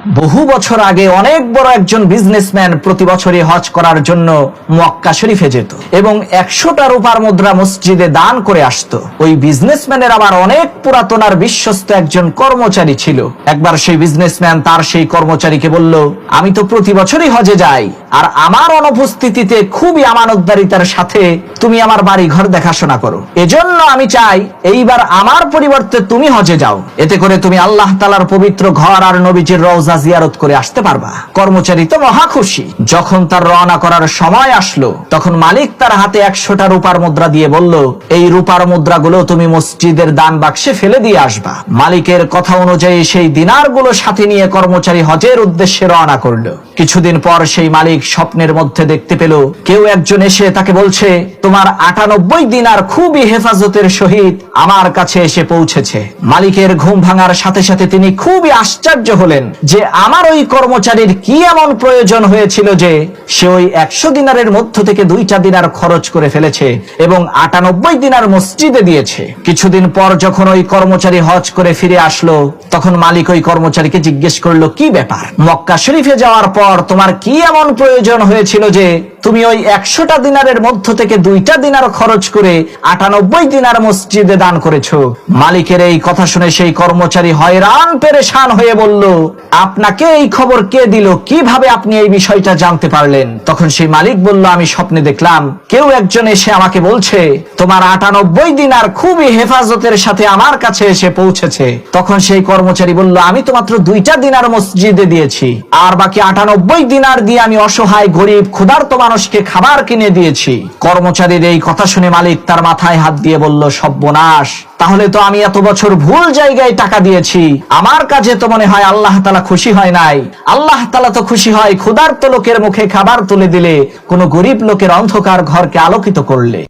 বহু বছর আগে অনেক বড় একজন বিজনেসম্যান প্রতি বছরই হজ করার জন্য মক্কা শরীফে যেত এবং 100টা রূপার মুদ্রা মসজিদে দান করে আসতো। ওই বিজনেসম্যানের আবার অনেক পুরাতন আর বিশ্বস্ত একজন কর্মচারী ছিল। একবার সেই বিজনেসম্যান তার সেই কর্মচারীকে বলল, আমি তো প্রতি বছরই হজে যাই, আর আমার অনুপস্থিতিতে খুবই আমানতদারিতার সাথে তুমি আমার বাড়ি ঘর দেখাশোনা করো। এজন্য আমি চাই এইবার আমার পরিবর্তে তুমি হজে যাও, এতে করে তুমি আল্লাহ তাআলার পবিত্র ঘর আর নবীজির রওজা জিয়ারত করে আসতে পারবা। কর্মচারী তো মহা খুশি। যখন তার রওনা করার সময় আসলো, তখন মালিক তার হাতে 100টা রূপার মুদ্রা দিয়ে বলল, এই রূপার মুদ্রাগুলো তুমি মসজিদের দান বাক্সে ফেলে দিয়ে আসবা। মালিকের কথা অনুযায়ী সেই দিনারগুলো সাথে নিয়ে কর্মচারী হজের উদ্দেশ্যে রওনা করলো। কিছুদিন পর সেই মালিক স্বপ্নের মধ্যে দেখতে পেল কেউ একজন এসে তাকে বলছে, তোমার 98 দিনার খুবই হেফাজতের সহিত আমার কাছে এসে পৌঁছেছে। মালিকের ঘুম ভাঙার সাথে সাথে তিনি খুবই আশ্চর্য হলেন যে আমার ওই কর্মচারীর কি এমন প্রয়োজন হয়েছিল যে সে ওই 100 দিনারের মধ্য থেকে 2টা দিনার খরচ করে ফেলেছে এবং 98 দিনার মসজিদে দিয়েছে। কিছুদিন পর যখন ওই কর্মচারী হজ করে ফিরে আসলো, তখন মালিক ওই কর্মচারীকে জিজ্ঞেস করলো, কি ব্যাপার, মক্কা শরীফে যাওয়ার পর তোমার কি এমন প্রয়োজন হয়েছিল যে তুমি ওই 100টা দিনারের মধ্য থেকে 2টা দিনার খরচ করে 98 দিনার মসজিদে দান করেছো? মালিকের এই কথা শুনে সেই কর্মচারী হয়রান পেরেশান হয়ে বলল, আপনাকে এই খবর কে দিল? কিভাবে আপনি এই বিষয়টা জানতে পারলেন? তখন সেই মালিক বলল, আমি স্বপ্নে দেখলাম কেউ একজন এসে আমাকে বলছে, তোমার 98 দিনার খুবই হেফাজতের সাথে আমার কাছে এসে পৌঁছেছে। তখন সেই কর্মচারী বলল, আমি তো মাত্র 2টা দিনার মসজিদে দিয়েছি, আর বাকি 98 দিনার দিয়ে আমি অসহায় গরিব ক্ষুধার্ত মানুষকে খাবার কিনে দিয়েছি। কর্মচারীর এই কথা শুনে মালিক তার মাথায় হাত দিয়ে বলল, সর্বনাশ, তাহলে তো আমি এত বছর ভুল জায়গায় টাকা দিয়েছি। আমার কাজে তো মনে হয় আল্লাহ তাআলা খুশি হয় নাই। আল্লাহ তাআলা তো খুশি হয় ক্ষুধার্ত লোকের মুখে খাবার তুলে দিলে, কোন গরিব লোকের অন্ধকার ঘরকে আলোকিত করলে।